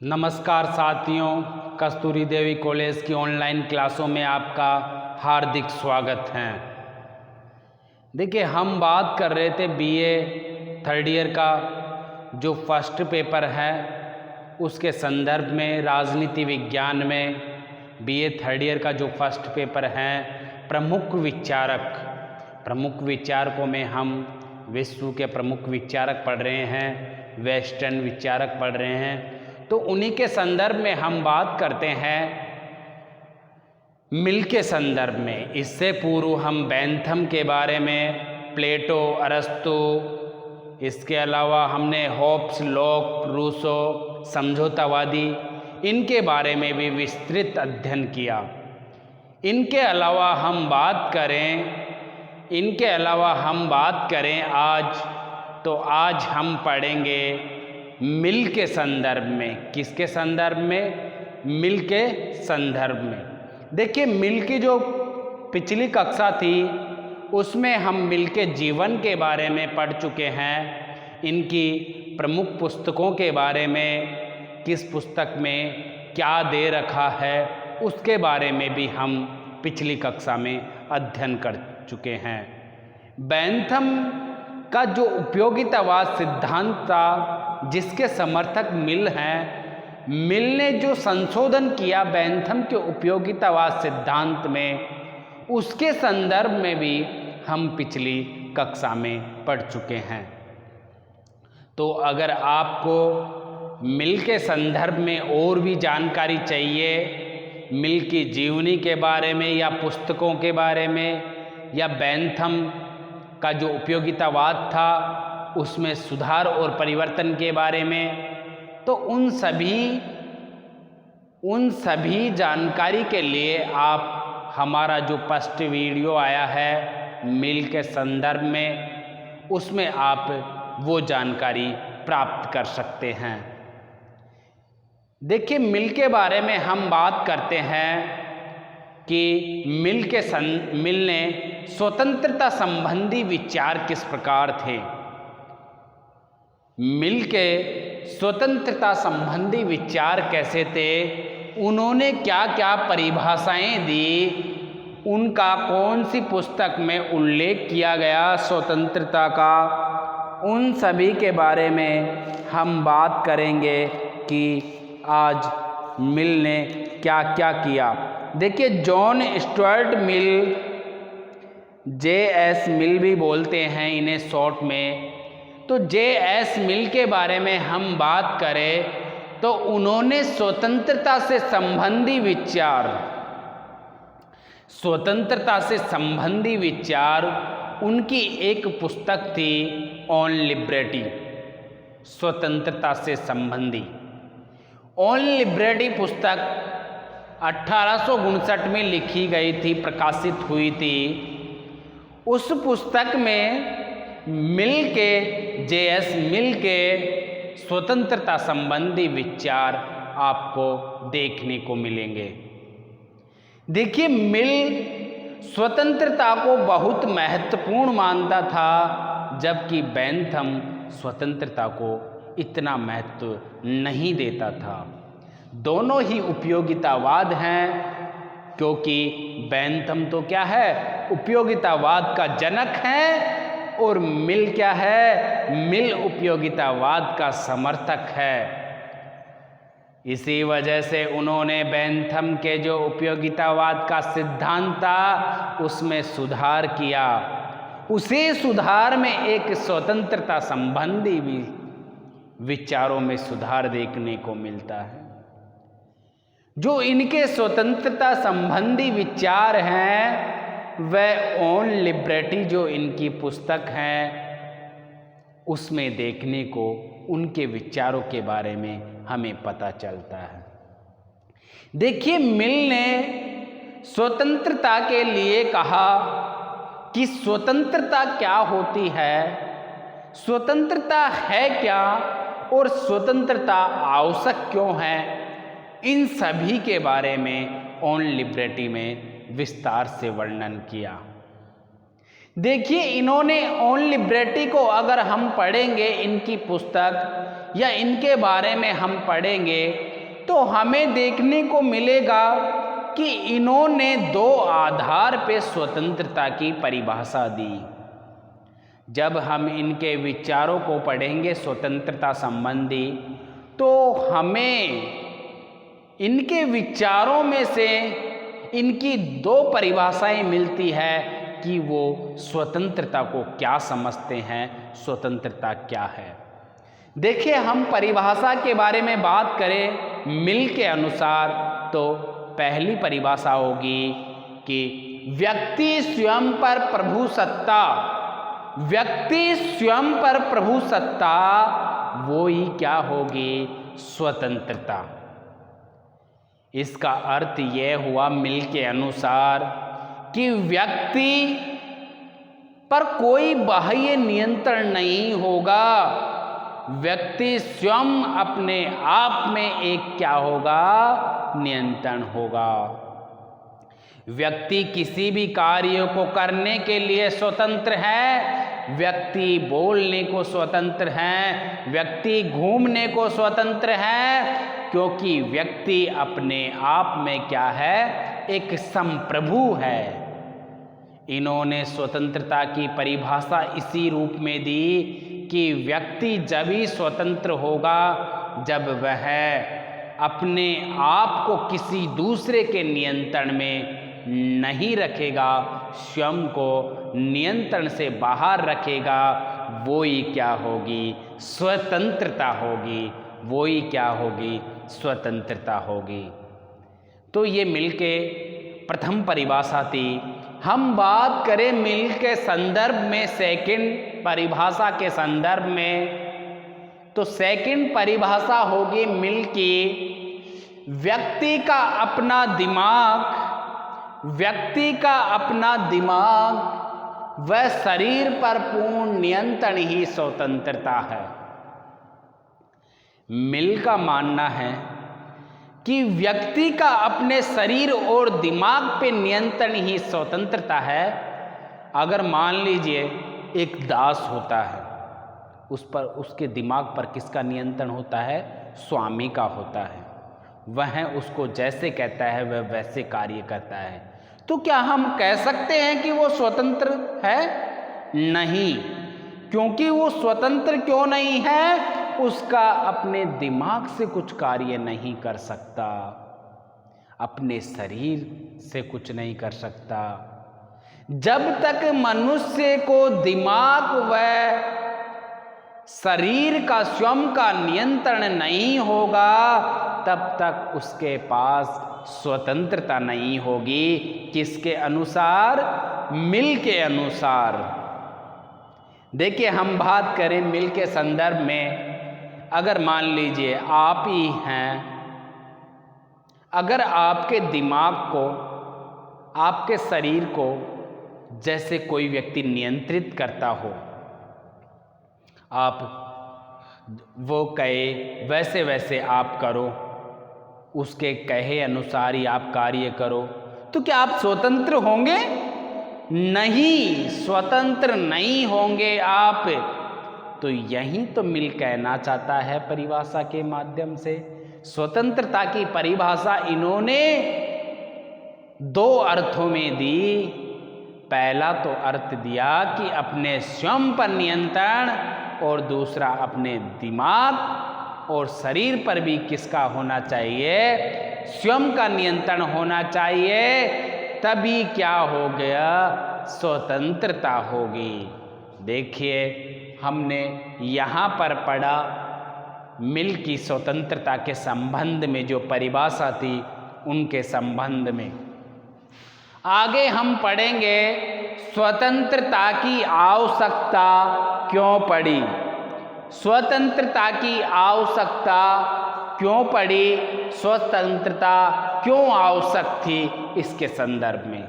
नमस्कार साथियों, कस्तूरी देवी कॉलेज की ऑनलाइन क्लासों में आपका हार्दिक स्वागत है। देखिए, हम बात कर रहे थे बीए थर्ड ईयर का जो फर्स्ट पेपर है उसके संदर्भ में राजनीति विज्ञान में बीए थर्ड ईयर का जो फर्स्ट पेपर है प्रमुख विचारकों में हम विश्व के प्रमुख विचारक पढ़ रहे हैं, वेस्टर्न विचारक पढ़ रहे हैं। तो उन्हीं के संदर्भ में हम बात करते हैं मिल के संदर्भ में। इससे पूर्व हम बेंथम के बारे में, प्लेटो, अरस्तु, इसके अलावा हमने होब्स, लॉक, रूसो, समझौतावादी, इनके बारे में भी विस्तृत अध्ययन किया। इनके अलावा हम बात करें आज हम पढ़ेंगे मिल के संदर्भ में। किसके संदर्भ में? मिल के संदर्भ में। देखिए, मिल की जो पिछली कक्षा थी उसमें हम मिल के जीवन के बारे में पढ़ चुके हैं। इनकी प्रमुख पुस्तकों के बारे में, किस पुस्तक में क्या दे रखा है, उसके बारे में भी हम पिछली कक्षा में अध्ययन कर चुके हैं। बेंथम का जो उपयोगितावाद सिद्धांत था, जिसके समर्थक मिल हैं, मिल ने जो संशोधन किया बेंथम के उपयोगितावाद सिद्धांत में, उसके संदर्भ में भी हम पिछली कक्षा में पढ़ चुके हैं। तो अगर आपको मिल के संदर्भ में और भी जानकारी चाहिए, मिल की जीवनी के बारे में या पुस्तकों के बारे में, या बेंथम का जो उपयोगितावाद था उसमें सुधार और परिवर्तन के बारे में, तो उन सभी जानकारी के लिए आप हमारा जो फर्स्ट वीडियो आया है मिल के संदर्भ में, उसमें आप वो जानकारी प्राप्त कर सकते हैं। देखिए, मिल के बारे में हम बात करते हैं कि मिल ने स्वतंत्रता संबंधी विचार किस प्रकार थे। मिल के स्वतंत्रता संबंधी विचार कैसे थे, उन्होंने क्या क्या परिभाषाएं दी, उनका कौन सी पुस्तक में उल्लेख किया गया स्वतंत्रता का, उन सभी के बारे में हम बात करेंगे कि आज मिल ने क्या क्या किया। देखिए, जॉन स्टुअर्ट मिल, J.S. मिल भी बोलते हैं इन्हें शॉर्ट में। तो J.S. मिल के बारे में हम बात करें तो उन्होंने स्वतंत्रता से संबंधी विचार उनकी एक पुस्तक थी ऑन लिबर्टी, स्वतंत्रता से संबंधी। ऑन लिबर्टी पुस्तक 1859 में लिखी गई थी, प्रकाशित हुई थी। उस पुस्तक में J.S. मिल के स्वतंत्रता संबंधी विचार आपको देखने को मिलेंगे। देखिए, मिल स्वतंत्रता को बहुत महत्वपूर्ण मानता था, जबकि बेंथम स्वतंत्रता को इतना महत्व नहीं देता था। दोनों ही उपयोगितावाद हैं, क्योंकि बेंथम तो क्या है, उपयोगितावाद का जनक है, और मिल क्या है, मिल उपयोगितावाद का समर्थक है। इसी वजह से उन्होंने बेंथम के जो उपयोगितावाद का सिद्धांत था उसमें सुधार किया। उसी सुधार में एक स्वतंत्रता संबंधी भी विचारों में सुधार देखने को मिलता है। जो इनके स्वतंत्रता संबंधी विचार हैं वह ऑन लिबर्टी जो इनकी पुस्तक है उसमें देखने को, उनके विचारों के बारे में हमें पता चलता है। देखिए, मिल ने स्वतंत्रता के लिए कहा कि स्वतंत्रता क्या होती है, स्वतंत्रता है क्या, और स्वतंत्रता आवश्यक क्यों है, इन सभी के बारे में ऑन लिबर्टी में विस्तार से वर्णन किया। देखिए, इन्होंने ऑन लिबर्टी को अगर हम पढ़ेंगे, इनकी पुस्तक या इनके बारे में हम पढ़ेंगे, तो हमें देखने को मिलेगा कि इन्होंने दो आधार पे स्वतंत्रता की परिभाषा दी। जब हम इनके विचारों को पढ़ेंगे स्वतंत्रता संबंधी, तो हमें इनके विचारों में से इनकी दो परिभाषाएं मिलती है कि वो स्वतंत्रता को क्या समझते हैं, स्वतंत्रता क्या है। देखिए, हम परिभाषा के बारे में बात करें मिल के अनुसार, तो पहली परिभाषा होगी कि व्यक्ति स्वयं पर प्रभु सत्ता, व्यक्ति स्वयं पर प्रभु सत्ता, वो ही क्या होगी, स्वतंत्रता। इसका अर्थ यह हुआ मिल के अनुसार कि व्यक्ति पर कोई बाह्य नियंत्रण नहीं होगा, व्यक्ति स्वयं अपने आप में एक क्या होगा, नियंत्रण होगा। व्यक्ति किसी भी कार्य को करने के लिए स्वतंत्र है, व्यक्ति बोलने को स्वतंत्र है, व्यक्ति घूमने को स्वतंत्र है, क्योंकि व्यक्ति अपने आप में क्या है, एक संप्रभु है। इन्होंने स्वतंत्रता की परिभाषा इसी रूप में दी कि व्यक्ति जब ही स्वतंत्र होगा जब वह अपने आप को किसी दूसरे के नियंत्रण में नहीं रखेगा, स्वयं को नियंत्रण से बाहर रखेगा, वो ही क्या होगी, स्वतंत्रता होगी, वो ही क्या होगी, स्वतंत्रता होगी। तो ये मिलके प्रथम परिभाषा थी। हम बात करें मिल के संदर्भ में, सेकंड परिभाषा के संदर्भ में, तो सेकंड परिभाषा होगी मिल की व्यक्ति का अपना दिमाग, व्यक्ति का अपना दिमाग व शरीर पर पूर्ण नियंत्रण ही स्वतंत्रता है। मिल का मानना है कि व्यक्ति का अपने शरीर और दिमाग पे नियंत्रण ही स्वतंत्रता है। अगर मान लीजिए एक दास होता है, उस पर, उसके दिमाग पर किसका नियंत्रण होता है, स्वामी का होता है। वह उसको जैसे कहता है वह वैसे कार्य करता है। तो क्या हम कह सकते हैं कि वो स्वतंत्र है? नहीं। क्योंकि वो स्वतंत्र क्यों नहीं है? उसका अपने दिमाग से कुछ कार्य नहीं कर सकता, अपने शरीर से कुछ नहीं कर सकता। जब तक मनुष्य को दिमाग व शरीर का स्वयं का नियंत्रण नहीं होगा, तब तक उसके पास स्वतंत्रता नहीं होगी। किसके अनुसार? मिल के अनुसार। देखिए, हम बात करें मिल के संदर्भ में, अगर मान लीजिए आप ही हैं, अगर आपके दिमाग को, आपके शरीर को जैसे कोई व्यक्ति नियंत्रित करता हो, आप वो कहे वैसे वैसे आप करो, उसके कहे अनुसार ही आप कार्य करो, तो क्या आप स्वतंत्र होंगे? नहीं, स्वतंत्र नहीं होंगे आप। तो यही तो मिल कहना चाहता है परिभाषा के माध्यम से। स्वतंत्रता की परिभाषा इन्होंने दो अर्थों में दी। पहला तो अर्थ दिया कि अपने स्वयं पर नियंत्रण, और दूसरा अपने दिमाग और शरीर पर भी किसका होना चाहिए? स्वयं का नियंत्रण होना चाहिए। तभी क्या हो गया? स्वतंत्रता होगी। देखिए, हमने यहाँ पर पढ़ा मिल की स्वतंत्रता के संबंध में जो परिभाषा थी, उनके संबंध में। आगे हम पढ़ेंगे स्वतंत्रता की आवश्यकता क्यों पड़ी। स्वतंत्रता की आवश्यकता क्यों पड़ी, स्वतंत्रता क्यों आवश्यक थी, इसके संदर्भ में।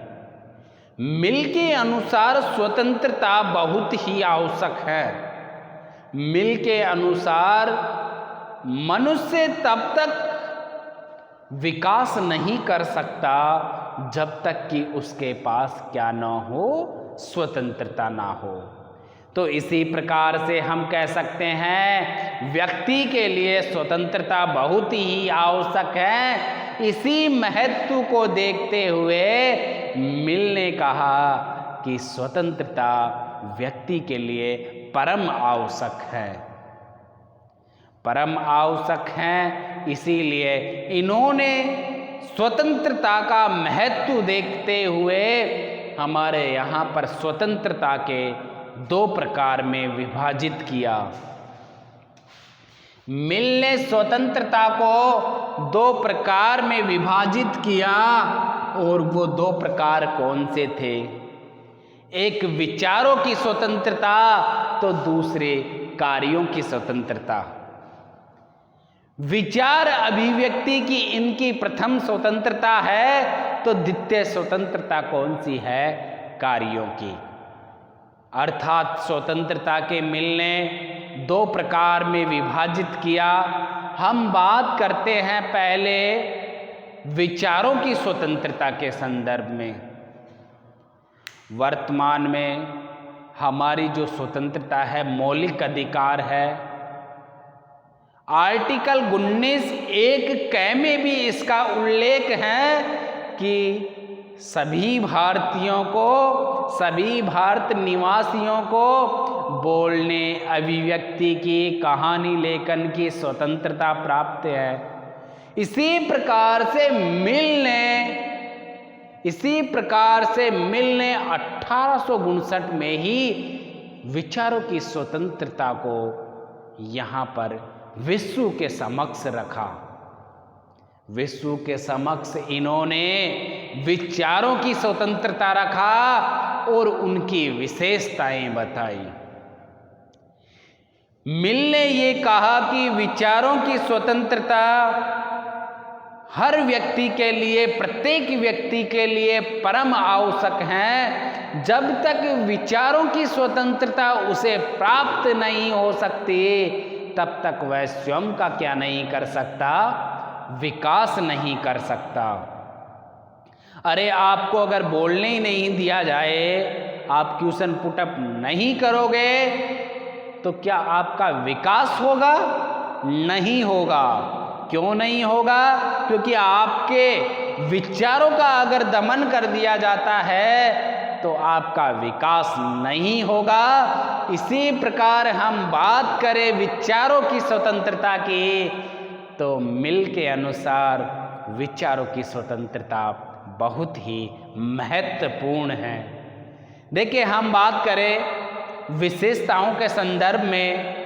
मिल के अनुसार स्वतंत्रता बहुत ही आवश्यक है। मिल के अनुसार मनुष्य तब तक विकास नहीं कर सकता जब तक कि उसके पास क्या ना हो? स्वतंत्रता ना हो। तो इसी प्रकार से हम कह सकते हैं व्यक्ति के लिए स्वतंत्रता बहुत ही आवश्यक है। इसी महत्व को देखते हुए मिल ने कहा कि स्वतंत्रता व्यक्ति के लिए परम आवश्यक है, परम आवश्यक है। इसीलिए इन्होंने स्वतंत्रता का महत्व देखते हुए हमारे यहाँ पर स्वतंत्रता के दो प्रकार में विभाजित किया। मिल ने स्वतंत्रता को दो प्रकार में विभाजित किया, और वो दो प्रकार कौन से थे? एक विचारों की स्वतंत्रता तो दूसरे कार्यों की स्वतंत्रता। विचार अभिव्यक्ति की इनकी प्रथम स्वतंत्रता है, तो द्वितीय स्वतंत्रता कौन सी है? कार्यों की। अर्थात स्वतंत्रता के मिल ने दो प्रकार में विभाजित किया। हम बात करते हैं पहले विचारों की स्वतंत्रता के संदर्भ में। वर्तमान में हमारी जो स्वतंत्रता है, मौलिक अधिकार है, आर्टिकल 19(1) में भी इसका उल्लेख है कि सभी भारतीयों को, सभी भारत निवासियों को बोलने, अभिव्यक्ति की, कहानी लेखन की स्वतंत्रता प्राप्त है। इसी प्रकार से मिल ने 1859 में ही विचारों की स्वतंत्रता को यहाँ पर विश्व के समक्ष रखा। विश्व के समक्ष इन्होंने विचारों की स्वतंत्रता रखा और उनकी विशेषताएं बताई। मिल ने ये कहा कि विचारों की स्वतंत्रता हर व्यक्ति के लिए, प्रत्येक व्यक्ति के लिए परम आवश्यक है। जब तक विचारों की स्वतंत्रता उसे प्राप्त नहीं हो सकती, तब तक वह स्वयं का क्या नहीं कर सकता? विकास नहीं कर सकता। अरे आपको अगर बोलने ही नहीं दिया जाए, आप क्वेश्चन पुटअप नहीं करोगे, तो क्या आपका विकास होगा? नहीं होगा। क्यों नहीं होगा? क्योंकि आपके विचारों का अगर दमन कर दिया जाता है तो आपका विकास नहीं होगा। इसी प्रकार हम बात करें विचारों की स्वतंत्रता की, तो मिल के अनुसार विचारों की स्वतंत्रता बहुत ही महत्वपूर्ण है। देखिए, हम बात करें विशेषताओं के संदर्भ में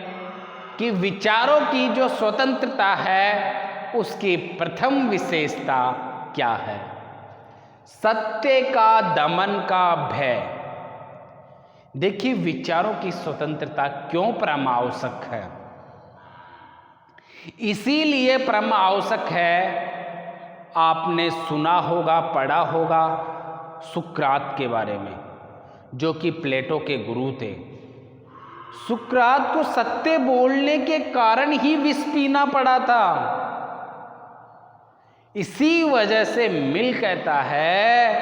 कि विचारों की जो स्वतंत्रता है उसकी प्रथम विशेषता क्या है? सत्य का दमन का भय। देखिए, विचारों की स्वतंत्रता क्यों परम आवश्यक है? इसीलिए परम आवश्यक है, आपने सुना होगा, पढ़ा होगा सुकरात के बारे में, जो कि प्लेटो के गुरु थे। सुकरात को सत्य बोलने के कारण ही विष पीना पड़ा था। इसी वजह से मिल कहता है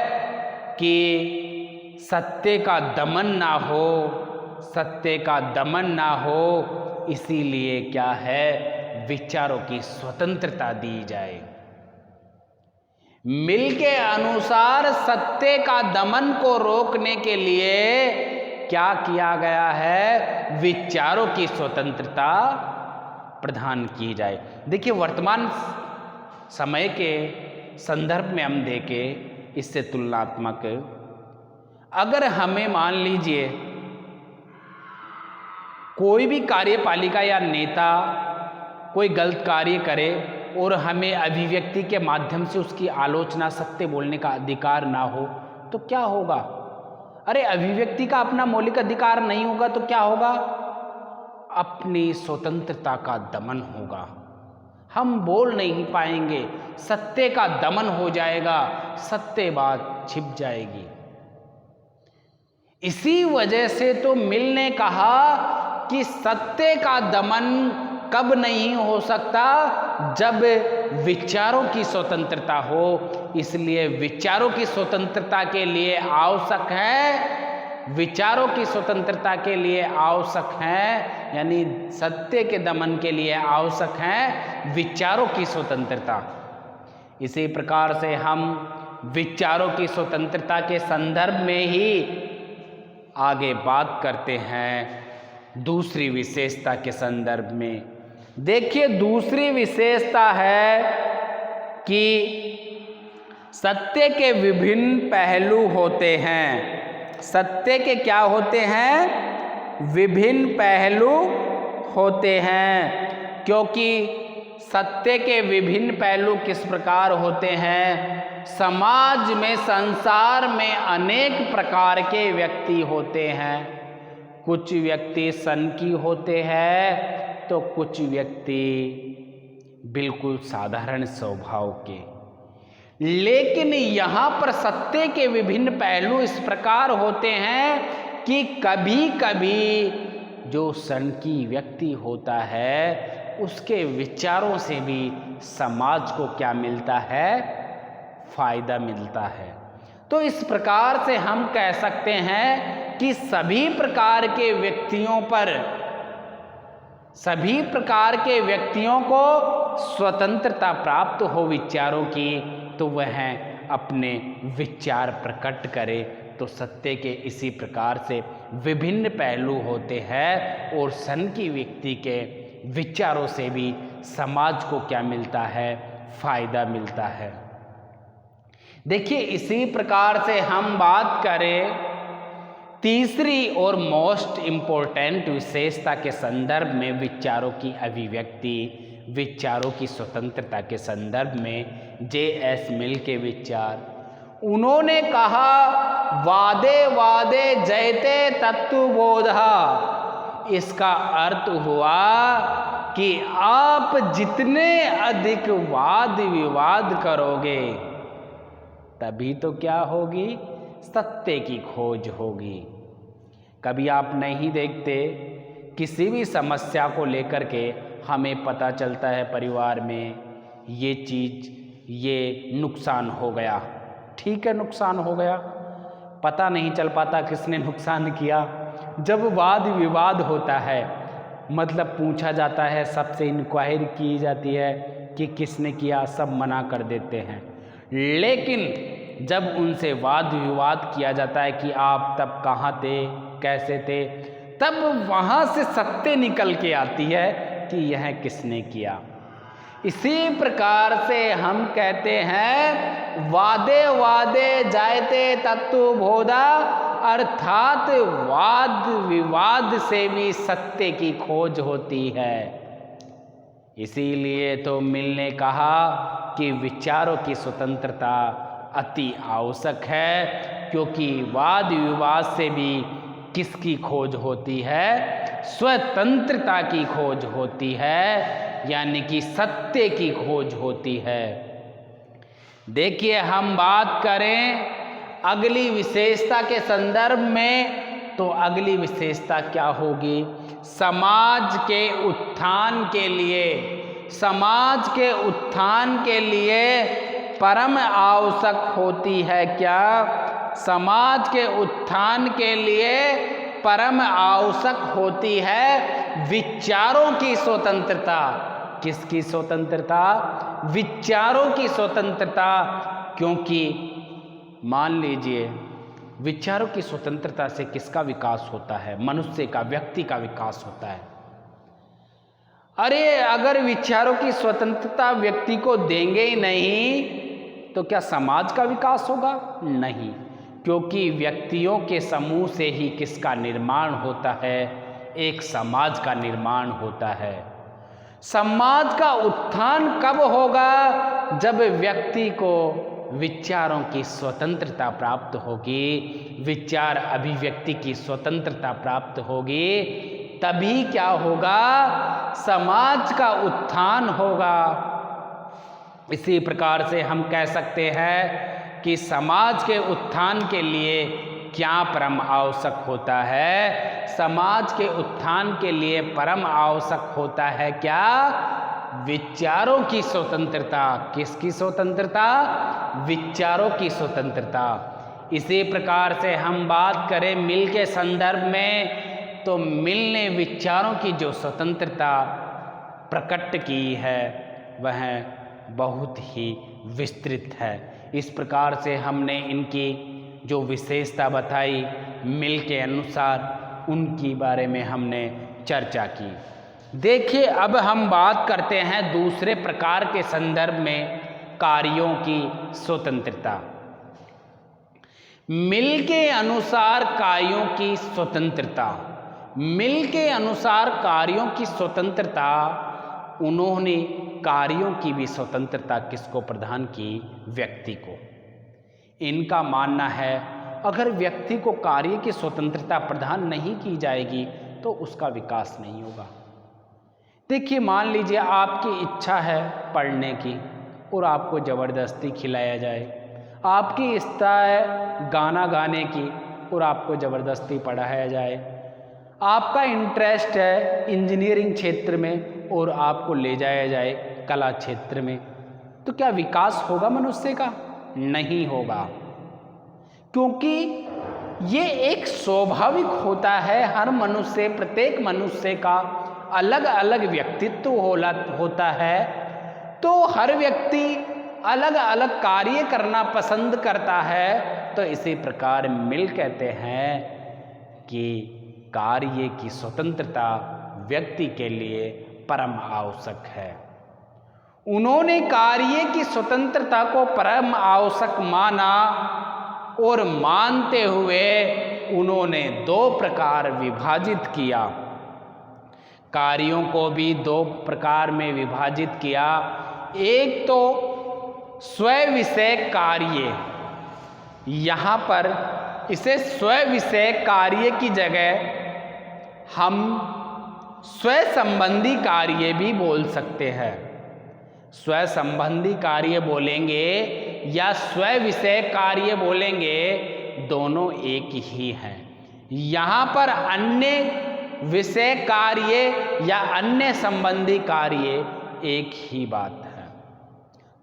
कि सत्य का दमन ना हो, सत्य का दमन ना हो, इसीलिए क्या है, विचारों की स्वतंत्रता दी जाए। मिल के अनुसार सत्य का दमन को रोकने के लिए क्या किया गया है? विचारों की स्वतंत्रता प्रदान की जाए। देखिए, वर्तमान समय के संदर्भ में हम देखें, इससे तुलनात्मक, अगर हमें मान लीजिए कोई भी कार्यपालिका या नेता कोई गलत कार्य करे और हमें अभिव्यक्ति के माध्यम से उसकी आलोचना, सत्य बोलने का अधिकार ना हो, तो क्या होगा? अरे, अभिव्यक्ति का अपना मौलिक अधिकार नहीं होगा तो क्या होगा? अपनी स्वतंत्रता का दमन होगा। हम बोल नहीं पाएंगे, सत्य का दमन हो जाएगा, सत्य बात छिप जाएगी। इसी वजह से तो मिल ने कहा कि सत्य का दमन कब नहीं हो सकता? जब विचारों की स्वतंत्रता हो। इसलिए विचारों की स्वतंत्रता के लिए आवश्यक है विचारों की स्वतंत्रता के लिए आवश्यक है, यानी सत्य के दमन के लिए आवश्यक है विचारों की स्वतंत्रता। इसी प्रकार से हम विचारों की स्वतंत्रता के संदर्भ में ही आगे बात करते हैं दूसरी विशेषता के संदर्भ में। देखिए, दूसरी विशेषता है कि सत्य के विभिन्न पहलू होते हैं। सत्य के क्या होते हैं? विभिन्न पहलू होते हैं। क्योंकि सत्य के विभिन्न पहलू किस प्रकार होते हैं? समाज में, संसार में अनेक प्रकार के व्यक्ति होते हैं। कुछ व्यक्ति सनकी होते हैं तो कुछ व्यक्ति बिल्कुल साधारण स्वभाव के। लेकिन यहाँ पर सत्य के विभिन्न पहलू इस प्रकार होते हैं कि कभी कभी जो सनकी व्यक्ति होता है उसके विचारों से भी समाज को क्या मिलता है? फायदा मिलता है। तो इस प्रकार से हम कह सकते हैं कि सभी प्रकार के व्यक्तियों को स्वतंत्रता प्राप्त हो विचारों की, तो वह अपने विचार प्रकट करे। तो सत्य के इसी प्रकार से विभिन्न पहलू होते हैं और सनकी व्यक्ति के विचारों से भी समाज को क्या मिलता है? फायदा मिलता है। देखिए, इसी प्रकार से हम बात करें तीसरी और मोस्ट इम्पोर्टेंट विशेषता के संदर्भ में विचारों की अभिव्यक्ति, विचारों की स्वतंत्रता के संदर्भ में J.S. मिल के विचार। उन्होंने कहा, वादे वादे जयते तत्वबोधा। इसका अर्थ हुआ कि आप जितने अधिक वाद विवाद करोगे तभी तो क्या होगी? सत्य की खोज होगी। कभी आप नहीं देखते, किसी भी समस्या को लेकर के हमें पता चलता है परिवार में ये चीज़, ये नुकसान हो गया, ठीक है नुकसान हो गया, पता नहीं चल पाता किसने नुकसान किया। जब वाद विवाद होता है, मतलब पूछा जाता है, सबसे इंक्वायरी की जाती है कि किसने किया, सब मना कर देते हैं। लेकिन जब उनसे वाद विवाद किया जाता है कि आप तब कहाँ थे, कैसे थे, तब वहाँ से सत्य निकल के आती है कि यह किसने किया। इसी प्रकार से हम कहते हैं, वादे वादे जायते तत्वबोधा, अर्थात वाद विवाद से भी सत्य की खोज होती है। इसीलिए तो मिल ने कहा कि विचारों की स्वतंत्रता अति आवश्यक है, क्योंकि वाद विवाद से भी किसकी खोज होती है? स्वतंत्रता की खोज होती है, यानी कि सत्य की खोज होती है। देखिए, हम बात करें अगली विशेषता के संदर्भ में, तो अगली विशेषता क्या होगी? समाज के उत्थान के लिए परम आवश्यक होती है क्या? समाज के उत्थान के लिए परम आवश्यक होती है विचारों की स्वतंत्रता। किसकी स्वतंत्रता? विचारों की स्वतंत्रता। क्योंकि मान लीजिए, विचारों की स्वतंत्रता से किसका विकास होता है? मनुष्य का, व्यक्ति का विकास होता है। अरे, अगर विचारों की स्वतंत्रता व्यक्ति को देंगे ही नहीं तो क्या समाज का विकास होगा? नहीं, क्योंकि व्यक्तियों के समूह से ही किसका निर्माण होता है? एक समाज का निर्माण होता है। समाज का उत्थान कब होगा? जब व्यक्ति को विचारों की स्वतंत्रता प्राप्त होगी, विचार अभिव्यक्ति की स्वतंत्रता प्राप्त होगी, तभी क्या होगा? समाज का उत्थान होगा। इसी प्रकार से हम कह सकते हैं कि समाज के उत्थान के लिए क्या परम आवश्यक होता है? समाज के उत्थान के लिए परम आवश्यक होता है क्या? विचारों की स्वतंत्रता। किसकी स्वतंत्रता? विचारों की स्वतंत्रता। इसी प्रकार से हम बात करें मिल के संदर्भ में, तो मिल ने विचारों की जो स्वतंत्रता प्रकट की है वह बहुत ही विस्तृत है। इस प्रकार से हमने इनकी जो विशेषता बताई मिल के अनुसार, उनकी बारे में हमने चर्चा की। देखिए, अब हम बात करते हैं दूसरे प्रकार के संदर्भ में कार्यों की स्वतंत्रता। मिल के अनुसार कार्यों की स्वतंत्रता, मिल के अनुसार कार्यों की स्वतंत्रता, उन्होंने कार्यों की भी स्वतंत्रता किसको प्रदान की? व्यक्ति को। इनका मानना है अगर व्यक्ति को कार्य की स्वतंत्रता प्रदान नहीं की जाएगी तो उसका विकास नहीं होगा। देखिए, मान लीजिए आपकी इच्छा है पढ़ने की और आपको ज़बरदस्ती खिलाया जाए, आपकी इच्छा है गाना गाने की और आपको ज़बरदस्ती पढ़ाया जाए, आपका इंटरेस्ट है इंजीनियरिंग क्षेत्र में और आपको ले जाया जाए कला क्षेत्र में, तो क्या विकास होगा मनुष्य का? नहीं होगा, क्योंकि ये एक स्वाभाविक होता है। हर मनुष्य, प्रत्येक मनुष्य का अलग अलग व्यक्तित्व होता है, तो हर व्यक्ति अलग अलग कार्य करना पसंद करता है। तो इसी प्रकार मिल कहते हैं कि कार्य की स्वतंत्रता व्यक्ति के लिए परम आवश्यक है। उन्होंने कार्य की स्वतंत्रता को परम आवश्यक माना और मानते हुए उन्होंने दो प्रकार विभाजित किया। कार्यों को भी दो प्रकार में विभाजित किया। एक तो स्वयं विषय कार्य, यहाँ पर इसे स्वयं विषय कार्य की जगह हम स्वयं संबंधी कार्य भी बोल सकते हैं। स्वयं संबंधी कार्य बोलेंगे या स्वयं विषय कार्य बोलेंगे, दोनों एक ही हैं। यहाँ पर अन्य विषय कार्य या अन्य संबंधी कार्य एक ही बात है।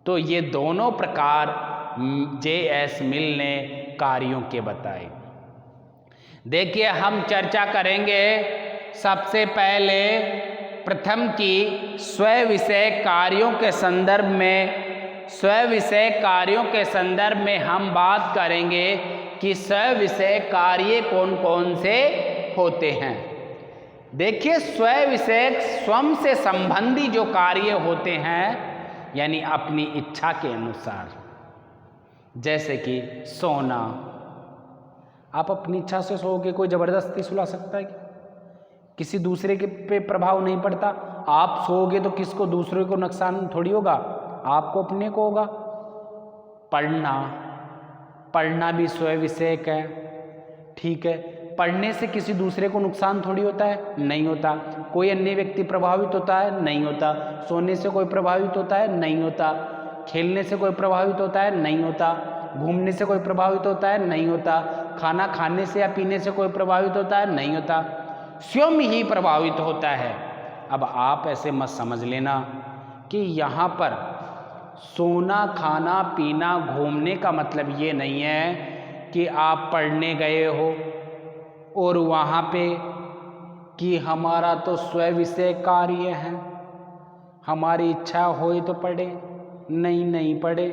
तो ये दोनों प्रकार J.S. मिल ने कार्यों के बताए। देखिए, हम चर्चा करेंगे सबसे पहले प्रथम की स्वयं विषय कार्यों के संदर्भ में। स्वयं विषय कार्यों के संदर्भ में हम बात करेंगे कि स्वयं विषय कार्य कौन कौन से होते हैं। देखिए, स्वयं विषय स्वयं से संबंधी जो कार्य होते हैं, यानी अपनी इच्छा के अनुसार, जैसे कि सोना। आप अपनी इच्छा से सोओगे, कोई ज़बरदस्ती सुला सकता है? किसी दूसरे के पे प्रभाव नहीं पड़ता। आप सोओगे तो किसको, दूसरे को नुकसान थोड़ी होगा, आपको अपने को होगा। पढ़ना भी स्वयं विषयक है, ठीक है। पढ़ने से किसी दूसरे को नुकसान थोड़ी होता है, नहीं होता। कोई अन्य व्यक्ति प्रभावित होता है, नहीं होता। सोने से कोई प्रभावित होता है, नहीं होता। खेलने से कोई प्रभावित होता है, नहीं होता। घूमने से कोई प्रभावित होता है, नहीं होता। खाना खाने से या पीने से कोई प्रभावित होता है, नहीं होता। स्वयं ही प्रभावित होता है। अब आप ऐसे मत समझ लेना कि यहाँ पर सोना, खाना, पीना, घूमने का मतलब ये नहीं है कि आप पढ़ने गए हो और वहाँ पे कि हमारा तो स्वयं विषय कार्य है, हमारी इच्छा होए तो पढ़े, नहीं पढ़े।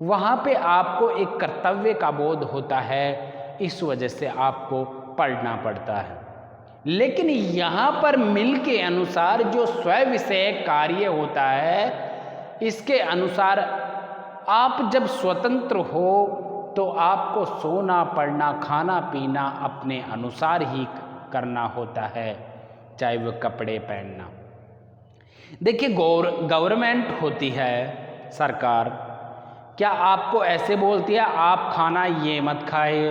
वहाँ पे आपको एक कर्तव्य का बोध होता है, इस वजह से आपको पढ़ना पड़ता है। लेकिन यहाँ पर मिल के अनुसार जो स्वयं विषय कार्य होता है, इसके अनुसार आप जब स्वतंत्र हो तो आपको सोना, पढ़ना, खाना, पीना अपने अनुसार ही करना होता है, चाहे वो कपड़े पहनना। देखिए, गवर्नमेंट होती है, सरकार, क्या आपको ऐसे बोलती है आप खाना ये मत खाए,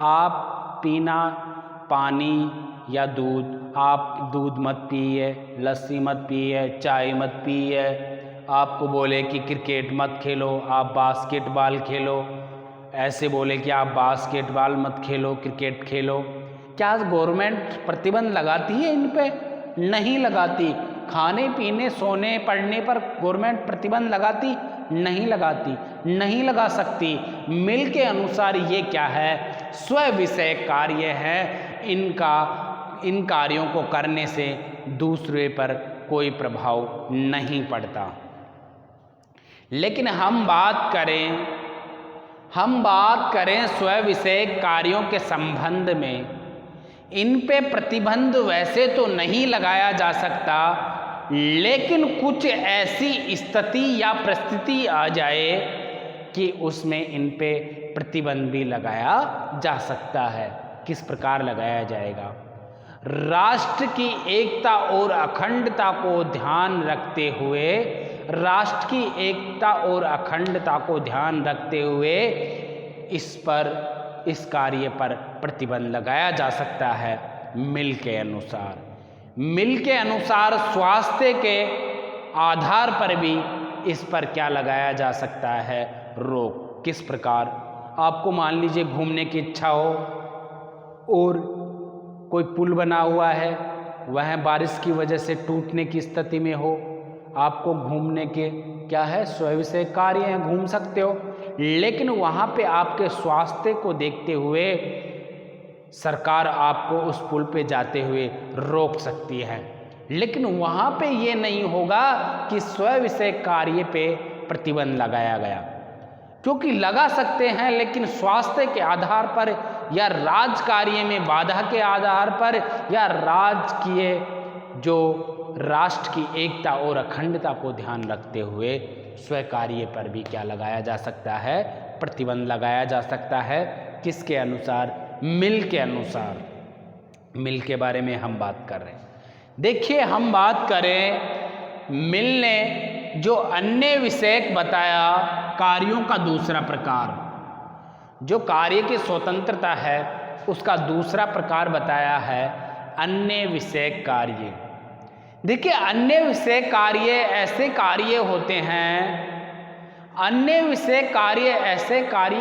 आप पीना पानी या दूध, आप दूध मत पिए, लस्सी मत पिए, चाय मत पिए, आपको बोले कि क्रिकेट मत खेलो, आप बास्केटबॉल खेलो, ऐसे बोले कि आप बास्केटबॉल मत खेलो, क्रिकेट खेलो। क्या गवर्नमेंट प्रतिबंध लगाती है इन पे? नहीं लगाती। खाने पीने सोने पढ़ने पर गवर्नमेंट प्रतिबंध लगाती? नहीं लगाती, नहीं लगा सकती। मिल के अनुसार ये क्या है? स्व विषय कार्य है। इन कार्यों को करने से दूसरे पर कोई प्रभाव नहीं पड़ता। लेकिन हम बात करें स्व विषय कार्यों के संबंध में, इन पे प्रतिबंध वैसे तो नहीं लगाया जा सकता, लेकिन कुछ ऐसी स्थिति या परिस्थिति आ जाए कि उसमें इन पे प्रतिबंध भी लगाया जा सकता है। किस प्रकार लगाया जाएगा? राष्ट्र की एकता और अखंडता को ध्यान रखते हुए इस कार्य पर प्रतिबंध लगाया जा सकता है। मिल के अनुसार स्वास्थ्य के आधार पर भी इस पर क्या लगाया जा सकता है? रोक। किस प्रकार? आपको मान लीजिए घूमने की इच्छा हो और कोई पुल बना हुआ है, वह बारिश की वजह से टूटने की स्थिति में हो, आपको घूमने के क्या है? स्वविषय कार्य हैं, घूम सकते हो, लेकिन वहाँ पे आपके स्वास्थ्य को देखते हुए सरकार आपको उस पुल पे जाते हुए रोक सकती है। लेकिन वहाँ पे ये नहीं होगा कि स्वविषय कार्य पे प्रतिबंध लगाया गया, क्योंकि लगा सकते हैं, लेकिन स्वास्थ्य के आधार पर या राज कार्य में बाधा के आधार पर या राष्ट्र की एकता और अखंडता को ध्यान रखते हुए स्व कार्य पर भी क्या लगाया जा सकता है? प्रतिबंध लगाया जा सकता है। किसके अनुसार? मिल के अनुसार। मिल के बारे में हम बात कर रहे हैं। देखिए, हम बात करें मिल ने जो अन्य विषयक बताया कार्यों का दूसरा प्रकार, जो कार्य की स्वतंत्रता है उसका दूसरा प्रकार बताया है अन्य विषयक कार्य। देखिए, अन्य विषय कार्य ऐसे कार्य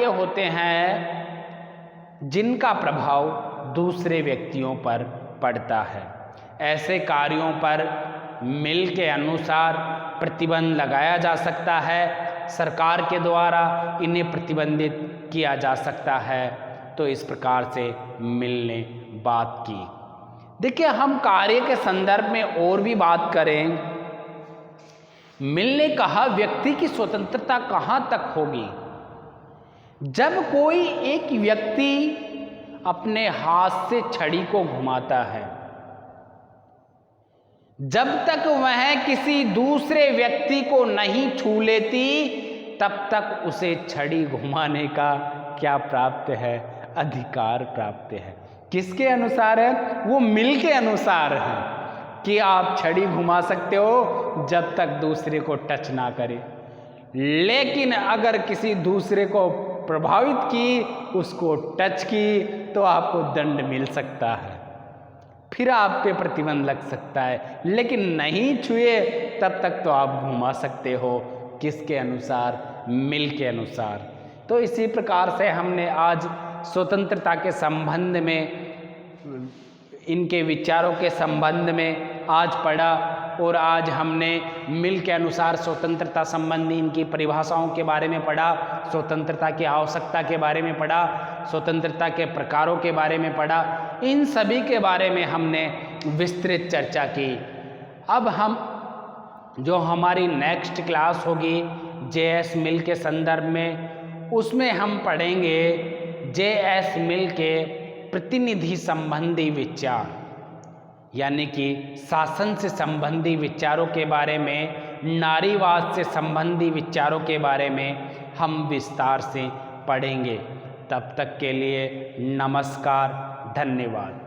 होते हैं जिनका प्रभाव दूसरे व्यक्तियों पर पड़ता है। ऐसे कार्यों पर मिल के अनुसार प्रतिबंध लगाया जा सकता है, सरकार के द्वारा इन्हें प्रतिबंधित किया जा सकता है। तो इस प्रकार से मिल ने बात की। देखिए, हम कार्य के संदर्भ में और भी बात करें। मिल ने कहा व्यक्ति की स्वतंत्रता कहाँ तक होगी? जब कोई एक व्यक्ति अपने हाथ से छड़ी को घुमाता है, जब तक वह किसी दूसरे व्यक्ति को नहीं छू लेती, तब तक उसे छड़ी घुमाने का क्या प्राप्त है? अधिकार प्राप्त है। किसके अनुसार है? वो मिल के अनुसार है कि आप छड़ी घुमा सकते हो जब तक दूसरे को टच ना करे, लेकिन अगर किसी दूसरे को प्रभावित की, उसको टच की, तो आपको दंड मिल सकता है, फिर आप पे प्रतिबंध लग सकता है, लेकिन नहीं छुए तब तक तो आप घुमा सकते हो। किसके अनुसार? मिल के अनुसार। तो इसी प्रकार से हमने आज स्वतंत्रता के संबंध में, इनके विचारों के संबंध में आज पढ़ा, और आज हमने मिल के अनुसार स्वतंत्रता संबंधी इनकी परिभाषाओं के बारे में पढ़ा, स्वतंत्रता की आवश्यकता के बारे में पढ़ा, स्वतंत्रता के प्रकारों के बारे में पढ़ा। इन सभी के बारे में हमने विस्तृत चर्चा की। अब हम जो हमारी नेक्स्ट क्लास होगी जे.एस. मिल के संदर्भ में, उसमें हम पढ़ेंगे जे.एस. मिल के प्रतिनिधि संबंधी विचार, यानी कि शासन से संबंधी विचारों के बारे में, नारीवाद से संबंधी विचारों के बारे में हम विस्तार से पढ़ेंगे। तब तक के लिए नमस्कार, धन्यवाद।